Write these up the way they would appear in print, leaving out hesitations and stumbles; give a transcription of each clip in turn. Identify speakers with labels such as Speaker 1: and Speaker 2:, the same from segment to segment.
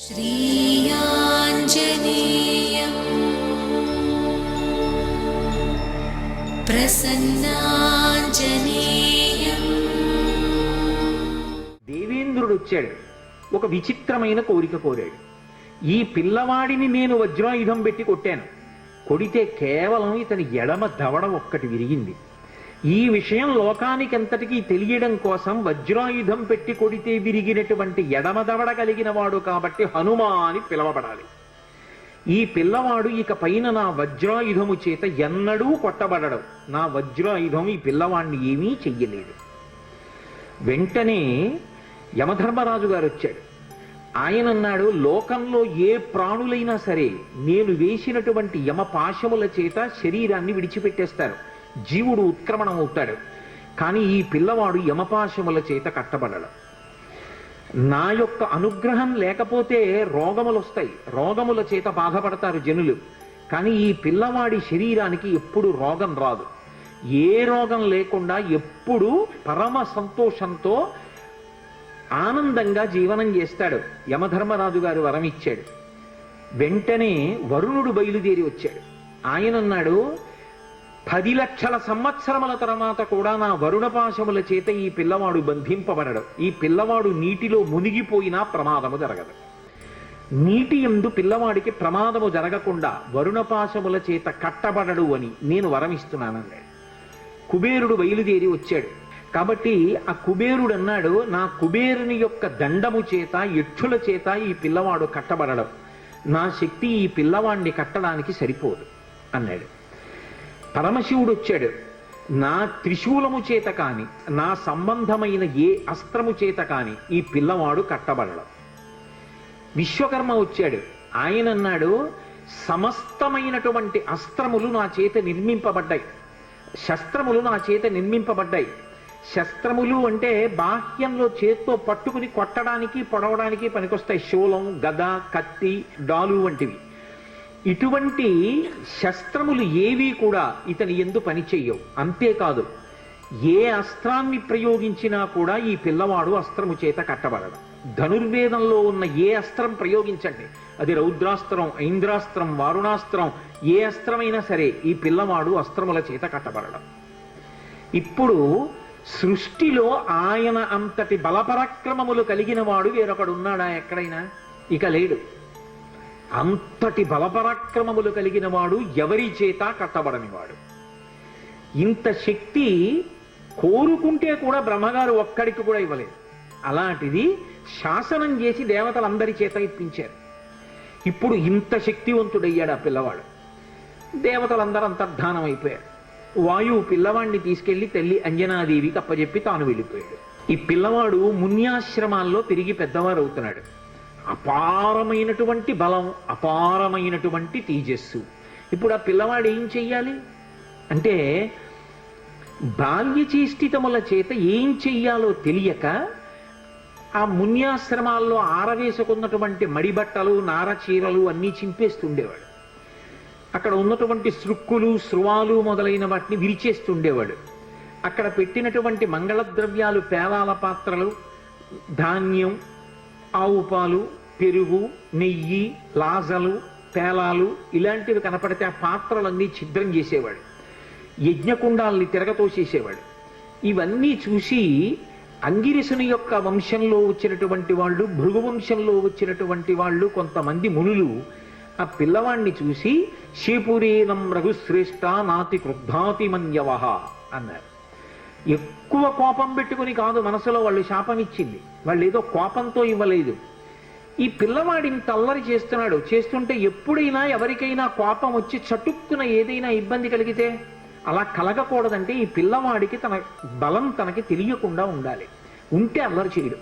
Speaker 1: श्रीयाञ्जनेयं प्रसन्नाञ्जनेयं
Speaker 2: దేవేంద్రుడు వచ్చాడు. ఒక విచిత్రమైన కోరిక కోరాడు. ఈ పిల్లవాడిని నేను వజ్రాయుధం పెట్టి కొట్టాను. కొడితే కేవలం ఇతని ఎడమ దవడ ఒక్కటి విరిగింది. ఈ విషయం లోకానికంతటికీ తెలియడం కోసం వజ్రాయుధం పెట్టి కొడితే విరిగినటువంటి ఎడమ దవడ కలిగిన వాడు కాబట్టి హనుమా అని పిలవబడాలి. ఈ పిల్లవాడు ఇక పైన నా వజ్రాయుధము చేత ఎన్నడూ కొట్టబడడు. నా వజ్రాయుధం ఈ పిల్లవాడిని ఏమీ చెయ్యలేదు. వెంటనే యమధర్మరాజు గారు వచ్చాడు. ఆయన అన్నాడు, లోకంలో ఏ ప్రాణులైనా సరే నేను వేసినటువంటి యమపాశముల చేత శరీరాన్ని విడిచిపెట్టేస్తారు, జీవుడు ఉత్క్రమణం అవుతాడు. కానీ ఈ పిల్లవాడు యమపాశముల చేత కట్టబడడు. నా యొక్క అనుగ్రహం లేకపోతే రోగములు వస్తాయి, రోగముల చేత బాధపడతారు జనులు. కానీ ఈ పిల్లవాడి శరీరానికి ఎప్పుడు రోగం రాదు. ఏ రోగం లేకుండా ఎప్పుడు పరమ సంతోషంతో ఆనందంగా జీవనం చేస్తాడు. యమధర్మరాజు గారు వరం ఇచ్చాడు. వెంటనే వరుణుడు బయలుదేరి వచ్చాడు. ఆయన అన్నాడు, 10 లక్షల సంవత్సరముల తర్వాత కూడా నా వరుణపాశముల చేత ఈ పిల్లవాడు బంధింపబడడు. ఈ పిల్లవాడు నీటిలో మునిగిపోయినా ప్రమాదము జరగదు. నీటి యందు పిల్లవాడికి ప్రమాదము జరగకుండా వరుణపాశముల చేత కట్టబడడు అని నేను వరమిస్తున్నానండి. కుబేరుడు బయలుదేరి వచ్చాడు. కాబట్టి ఆ కుబేరుడు అన్నాడు, నా కుబేరుని యొక్క దండము చేత యక్షుల చేత ఈ పిల్లవాడు కట్టబడడం, నా శక్తి ఈ పిల్లవాడిని కట్టడానికి సరిపోదు అన్నాడు. పరమశివుడు వచ్చాడు. నా త్రిశూలము చేత కాని, నా సంబంధమైన ఏ అస్త్రము చేత కాని ఈ పిల్లవాడు కట్టబడడం. విశ్వకర్మ వచ్చాడు. ఆయన అన్నాడు, సమస్తమైనటువంటి అస్త్రములు నా చేత నిర్మింపబడ్డాయి, శస్త్రములు నా చేత నిర్మింపబడ్డాయి. శస్త్రములు అంటే బాహ్యంలో చేత్తో పట్టుకుని కొట్టడానికి పొడవడానికి పనికొస్తాయి. శూలం, గద, కత్తి, డాలు వంటివి. ఇటువంటి శస్త్రములు ఏవి కూడా ఇతని యందు పనిచేయవు. అంతేకాదు, ఏ అస్త్రాన్ని ప్రయోగించినా కూడా ఈ పిల్లవాడు అస్త్రము చేత కట్టబడడం. ధనుర్వేదంలో ఉన్న ఏ అస్త్రం ప్రయోగించండి, అది రౌద్రాస్త్రం, ఐంద్రాస్త్రం, వారుణాస్త్రం, ఏ అస్త్రమైనా సరే ఈ పిల్లవాడు అస్త్రముల చేత కట్టబడడం. ఇప్పుడు సృష్టిలో ఆయన అంతటి బలపరాక్రమములు కలిగిన వాడు వేరొకడున్నాడా ఎక్కడైనా? ఇక లేడు. అంతటి బలపరాక్రమములు కలిగిన వాడు ఎవరి చేత కట్టబడని వాడు. ఇంత శక్తి కోరుకుంటే కూడా బ్రహ్మగారు ఒక్కడికి కూడా ఇవ్వలేదు. అలాంటిది శాసనం చేసి దేవతలందరి చేత ఇప్పించారు. ఇప్పుడు ఇంత శక్తివంతుడయ్యాడు ఆ పిల్లవాడు. దేవతలందరూ అంతర్ధానం అయిపోయారు. వాయువు పిల్లవాడిని తీసుకెళ్లి తల్లి అంజనాదేవికి అప్పచెప్పి తాను వెళ్ళిపోయాడు. ఈ పిల్లవాడు మున్యాశ్రమాల్లో తిరిగి పెద్దవారు అవుతున్నాడు. అపారమైనటువంటి బలం, అపారమైనటువంటి తేజస్సు. ఇప్పుడు ఆ పిల్లవాడు ఏం చెయ్యాలి అంటే, బాల్యచేష్టితముల చేత ఏం చెయ్యాలో తెలియక ఆ మున్యాశ్రమాల్లో ఆరవేసుకున్నటువంటి మడిబట్టలు, నారచీరలు అన్నీ చింపేస్తుండేవాడు. అక్కడ ఉన్నటువంటి సృక్కులు, శృవాలు మొదలైన వాటిని విరిచేస్తుండేవాడు. అక్కడ పెట్టినటువంటి మంగళద్రవ్యాలు, పేలాల పాత్రలు, ధాన్యం, ఆవు పాలు, పెరుగు, నెయ్యి, లాజలు, పేలాలు ఇలాంటివి కనపడితే ఆ పాత్రలన్నీ ఛిద్రం చేసేవాడు. యజ్ఞకుండాల్ని తిరగతోసేసేవాడు. ఇవన్నీ చూసి అంగిరసుని యొక్క వంశంలో వచ్చినటువంటి వాళ్ళు, భృగు వంశంలో వచ్చినటువంటి వాళ్ళు కొంతమంది మునులు ఆ పిల్లవాణ్ణి చూసి శేపురేనం రఘుశ్రేష్ఠ నాతి క్రుద్ధాతి మన్యవహ అన్నారు. ఎక్కువ కోపం పెట్టుకుని కాదు మనసులో వాళ్ళు శాపం ఇచ్చింది, వాళ్ళు ఏదో కోపంతో ఇవ్వలేదు. ఈ పిల్లవాడి ఇంత అల్లరి చేస్తున్నాడు, చేస్తుంటే ఎప్పుడైనా ఎవరికైనా కోపం వచ్చి చటుక్కున ఏదైనా ఇబ్బంది కలిగితే అలా కలగకూడదంటే ఈ పిల్లవాడికి తన బలం తనకి తెలియకుండా ఉండాలి, ఉంటే అల్లరి చేయడు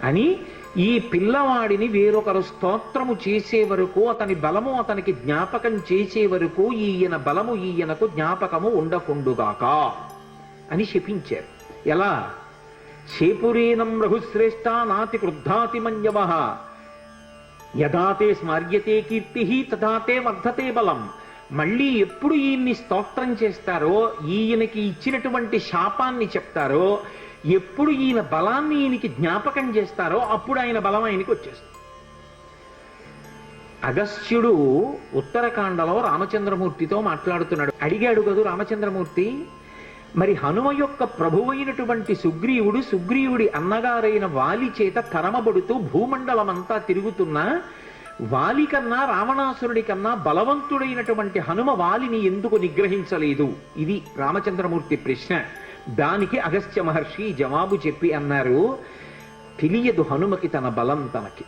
Speaker 2: అని ఈ పిల్లవాడిని వేరొకరు స్తోత్రము చేసే వరకు, అతని బలము అతనికి జ్ఞాపకం చేసే వరకు ఈయన బలము ఈయనకు జ్ఞాపకము ఉండకుండుగాక అని శపించారు. ఎలా? శేపురేనం రఘుశ్రేష్ఠ నాతి క్రుద్ధాతి మన్యవః యదాతే స్మర్యతే కీర్తి తథాతే వర్ధతే బలం. మళ్ళీ ఎప్పుడు ఈయన్ని స్తోత్రం చేస్తారో, ఈయనకి ఇచ్చినటువంటి శాపాన్ని చెప్తారో, ఎప్పుడు ఈయన బలాన్ని ఈయనకి జ్ఞాపకం చేస్తారో అప్పుడు ఆయన బలం ఆయనకి వచ్చేస్తుంది. అగస్త్యుడు ఉత్తరకాండలో రామచంద్రమూర్తితో మాట్లాడుతున్నాడు. అడిగాడు కదూ రామచంద్రమూర్తి, మరి హనుమ యొక్క ప్రభువైనటువంటి సుగ్రీవుడి అన్నగారైన వాలి చేత తరమబడుతూ భూమండలమంతా తిరుగుతున్నా వాలి కన్నా రావణాసురుడి కన్నా బలవంతుడైనటువంటి హనుమ వాలిని ఎందుకు నిగ్రహించలేదు? ఇది రామచంద్రమూర్తి ప్రశ్న. దానికి అగస్త్య మహర్షి జవాబు చెప్పి అన్నారు, తెలియదు హనుమకి తన బలం తనకి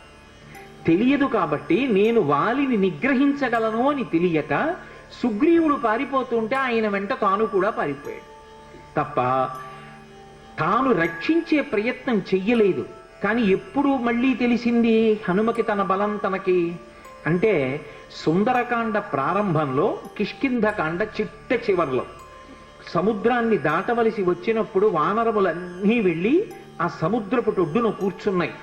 Speaker 2: తెలియదు కాబట్టి నేను వాలిని నిగ్రహించగలను అని తెలియక సుగ్రీవుడు పారిపోతుంటే ఆయన వెంట తాను కూడా పారిపోయాడు తప్ప తాను రక్షించే ప్రయత్నం చెయ్యలేదు. కానీ ఎప్పుడు మళ్ళీ తెలిసింది హనుమకి తన బలం తనకి అంటే సుందరకాండ ప్రారంభంలో, కిష్కింధకాండ చిట్ట చివర్లో సముద్రాన్ని దాటవలసి వచ్చినప్పుడు వానరములన్నీ వెళ్ళి ఆ సముద్రపు ఒడ్డున కూర్చున్నాయి.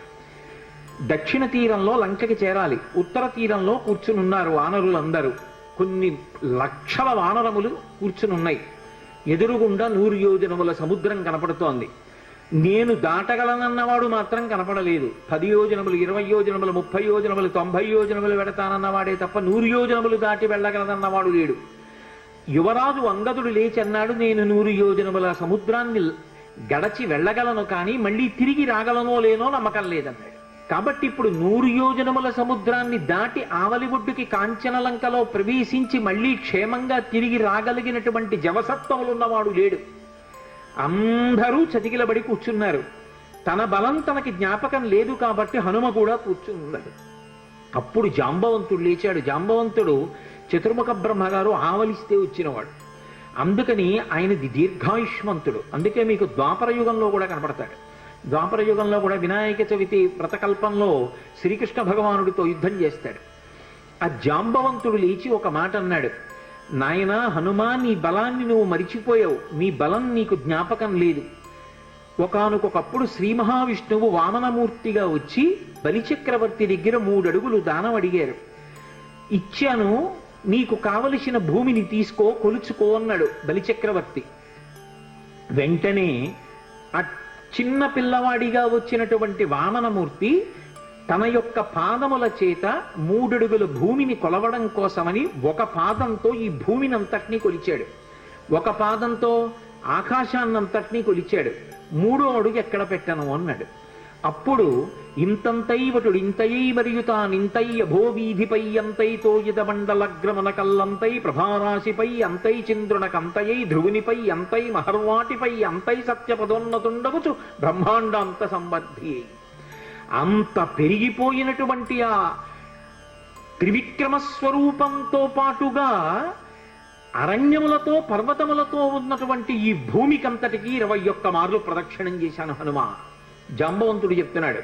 Speaker 2: దక్షిణ తీరంలో లంకకి చేరాలి, ఉత్తర తీరంలో కూర్చునున్నారు వానరులందరూ. కొన్ని లక్షల వానరములు కూర్చునున్నాయి. ఎదురుగుండా 100 యోజనముల సముద్రం కనపడుతోంది. నేను దాటగలనన్నవాడు మాత్రం కనపడలేదు. 10 యోజనములు, 20 యోజనములు, 30 యోజనములు, 90 యోజనములు వెడతానన్నవాడే తప్ప 100 యోజనములు దాటి వెళ్ళగలనన్నవాడు లేడు. యువరాజు అంగదుడు లేచి అన్నాడు, నేను 100 యోజనముల సముద్రాన్ని గడచి వెళ్ళగలను, కానీ మళ్ళీ తిరిగి రాగలనో లేనో నమ్మకం లేదన్నాడు. కాబట్టి ఇప్పుడు 100 యోజనముల సముద్రాన్ని దాటి ఆవలి ఒడ్డుకి కాంచనలంకలో ప్రవేశించి మళ్ళీ క్షేమంగా తిరిగి రాగలిగినటువంటి జవసత్వములున్నవాడు లేడు. అందరూ చతికిలబడి కూర్చున్నారు. తన బలం తనకి జ్ఞాపకం లేదు కాబట్టి హనుమ కూడా కూర్చున్నాడు. అప్పుడు జాంబవంతుడు లేచాడు. జాంబవంతుడు చతుర్ముఖ బ్రహ్మగారు ఆవలిస్తే వచ్చినవాడు. అందుకని ఆయనది దీర్ఘాయుష్మంతుడు. అందుకే మీకు ద్వాపర యుగంలో కూడా కనపడతాడు. ద్వాపర యుగంలో కూడా వినాయక చవితి వ్రతకల్పంలో శ్రీకృష్ణ భగవానుడితో యుద్ధం చేస్తాడు. ఆ జాంబవంతుడు లేచి ఒక మాట అన్నాడు, నాయనా హనుమా, నీ బలాన్ని నువ్వు మరిచిపోయావు, నీ బలం నీకు జ్ఞాపకం లేదు. ఒకానొకప్పుడు శ్రీ మహావిష్ణువు వామనమూర్తిగా వచ్చి బలిచక్రవర్తి దగ్గర 3 అడుగులు దానం అడిగారు. ఇచ్చాను, నీకు కావలసిన భూమిని తీసుకో, కొలుచుకో అన్నాడు బలిచక్రవర్తి. వెంటనే ఆ చిన్న పిల్లవాడిగా వచ్చినటువంటి వామనమూర్తి తన యొక్క పాదముల చేత 3 అడుగుల భూమిని కొలవడం కోసమని ఒక పాదంతో ఈ భూమినంతటినీ కొలిచాడు, ఒక పాదంతో ఆకాశాన్నంతటినీ కొలిచాడు. 3వ అడుగు ఎక్కడ పెట్టను అన్నాడు. అప్పుడు ఇంతంతైవటుడు ఇంతయై మరియు తానింతై అభోవీధిపై అంతైతో యదమండలగ్రమణ కల్లంతై ప్రభారాశిపై అంతై చంద్రునకంతయై ధ్రువునిపై అంతై మహర్వాటిపై అంతై సత్యపదోన్నతుండగుచు బ్రహ్మాండాంత సంబద్ధి. అంత పెరిగిపోయినటువంటి ఆ త్రివిక్రమ స్వరూపంతో పాటుగా అరణ్యములతో పర్వతములతో ఉన్నటువంటి ఈ భూమికంతటికి 21 మార్లు ప్రదక్షిణం చేశాను హనుమ. జాంబవంతుడు చెప్తున్నాడు.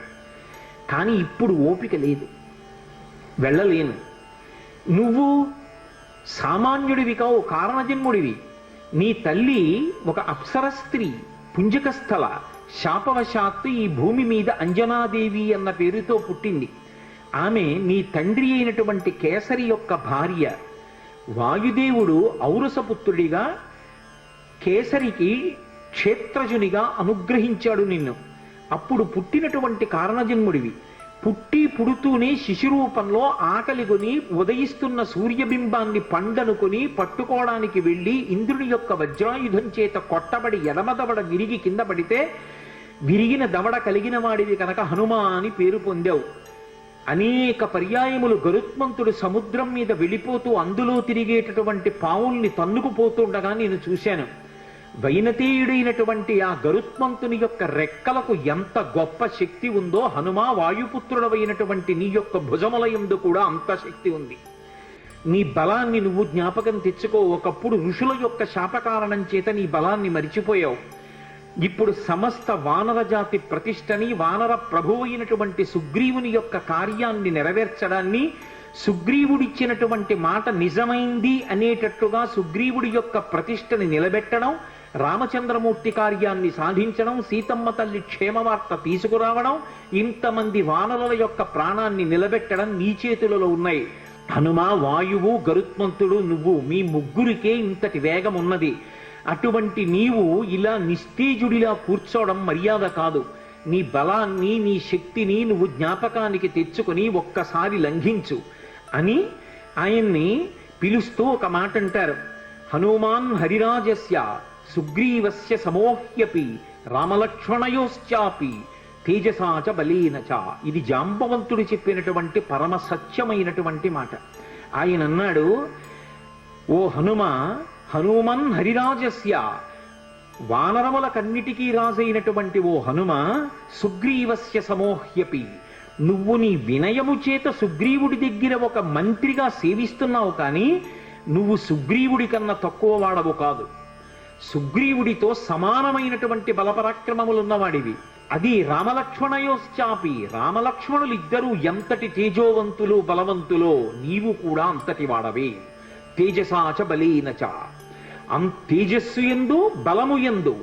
Speaker 2: కానీ ఇప్పుడు ఓపిక లేదు, వెళ్ళలేను. నువ్వు సామాన్యుడివి కావు, కారణజన్ముడివి. నీ తల్లి ఒక అప్సర స్త్రీ, పుంజకస్థల. శాపవశాత్తు ఈ భూమి మీద అంజనాదేవి అన్న పేరుతో పుట్టింది. ఆమె నీ తండ్రి అయినటువంటి కేసరి యొక్క భార్య. వాయుదేవుడు ఔరసపుత్రుడిగా కేసరికి క్షేత్రజునిగా అనుగ్రహించాడు నిన్ను. అప్పుడు పుట్టినటువంటి కారణజన్ముడివి. పుడుతూనే శిశురూపంలో ఆకలిగొని ఉదయిస్తున్న సూర్యబింబాన్ని పండనుకొని పట్టుకోవడానికి వెళ్ళి ఇంద్రుని యొక్క వజ్రాయుధం చేత కొట్టబడి ఎడమదవడ విరిగి కింద పడితే విరిగిన దవడ కలిగిన వాడివి కనుక హనుమా అని పేరు పొందావు. అనేక పర్యాయములు గరుత్మంతుడు సముద్రం మీద వెళ్ళిపోతూ అందులో తిరిగేటటువంటి పావుల్ని తన్నుకుపోతుండగా నేను చూశాను. వైనతేయుడైనటువంటి ఆ గరుత్మంతుని యొక్క రెక్కలకు ఎంత గొప్ప శక్తి ఉందో, హనుమా వాయుపుత్రుడవైనటువంటి నీ యొక్క భుజములయందు కూడా అంత శక్తి ఉంది. నీ బలాన్ని నువ్వు జ్ఞాపకం తెచ్చుకో. ఒకప్పుడు ఋషుల యొక్క శాపకారణం చేత నీ బలాన్ని మరిచిపోయావు. ఇప్పుడు సమస్త వానర జాతి ప్రతిష్టని, వానర ప్రభువు అయినటువంటి సుగ్రీవుని యొక్క కార్యాన్ని నెరవేర్చడాన్ని, సుగ్రీవుడిచ్చినటువంటి మాట నిజమైంది అనేటట్టుగా సుగ్రీవుడి యొక్క ప్రతిష్టని నిలబెట్టడం, రామచంద్రమూర్తి కార్యాన్ని సాధించడం, సీతమ్మ తల్లి క్షేమవార్త తీసుకురావడం, ఇంతమంది వానరుల యొక్క ప్రాణాన్ని నిలబెట్టడం నీ చేతులలో ఉన్నాయి. హనుమ, వాయువు, గరుత్మంతుడు, నువ్వు, మీ ముగ్గురికే ఇంతటి వేగం ఉన్నది. అటువంటి నీవు ఇలా నిస్తేజుడిలా కూర్చోవడం మర్యాద కాదు. నీ బలాన్ని, నీ శక్తిని నువ్వు జ్ఞాపకానికి తెచ్చుకొని ఒక్కసారి లంఘించు. అని ఆయన్ని పిలుస్తూ ఒక మాట అంటారు. హనుమాన్ హరిరాజస్య సుగ్రీవస్య సమోహ్యపి రామలక్ష్మణయోశ్చాపి తేజసాచ బలీనచ. ఇది జాంబవంతుడు చెప్పినటువంటి పరమ సత్యమైనటువంటి మాట. ఆయన అన్నాడు, ఓ హనుమ, హనుమన్ హరిరాజస్య, వానరములకన్నిటికీ రాజైనటువంటి ఓ హనుమ, సుగ్రీవస్య సమోహ్యపి, నువ్వు నీ వినయము చేత సుగ్రీవుడి దగ్గర ఒక మంత్రిగా సేవిస్తున్నావు, కానీ నువ్వు సుగ్రీవుడి కన్నా తక్కువ వాడవు కాదు. సుగ్రీవుడితో సమానమైనటువంటి బలపరాక్రమములున్నవాడివి. అది రామలక్ష్మణయోశ్చాపి, రామలక్ష్మణులు ఇద్దరూ ఎంతటి తేజోవంతులు బలవంతులో నీవు కూడా అంతటి వాడవే. తేజసాచ బలీనచ, తేజస్సు ఎందు బలము ఎందు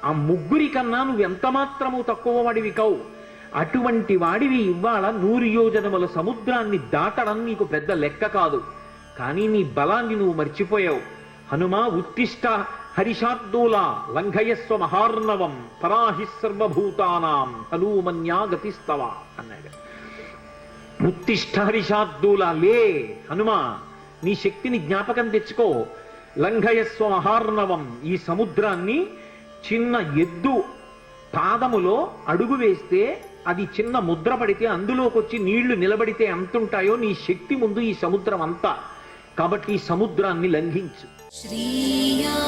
Speaker 2: ఆ ముగ్గురి కన్నా నువ్వెంత మాత్రము తక్కువ వాడివి కావు. అటువంటి వాడివి ఇవాళ 100 యోజనముల సముద్రాన్ని దాటడం నీకు పెద్ద లెక్క కాదు. కానీ నీ బలాన్ని నువ్వు మర్చిపోయావు. హనుమా ఉత్తిష్ట హరిషార్దూల లంఘయస్వ మహార్ణవం పరాహి సర్వభూతానాం హనుమన్యా గతిస్తవ అన్నాడు. ఉత్తిష్ట హరిషార్దూల, లే హనుమా, నీ శక్తిని జ్ఞాపకం తెచ్చుకో. లంఘయస్వ మహార్ణవం, ఈ సముద్రాన్ని చిన్న ఎద్దు పాదములో అడుగు వేస్తే అది చిన్న ముద్ర పడితే అందులోకి వచ్చి నీళ్లు నిలబడితే ఎంతుంటాయో నీ శక్తి ముందు ఈ సముద్రం అంతా. కాబట్టి ఈ సముద్రాన్ని లంఘించు.
Speaker 1: श्रीयाञ्जनेयम्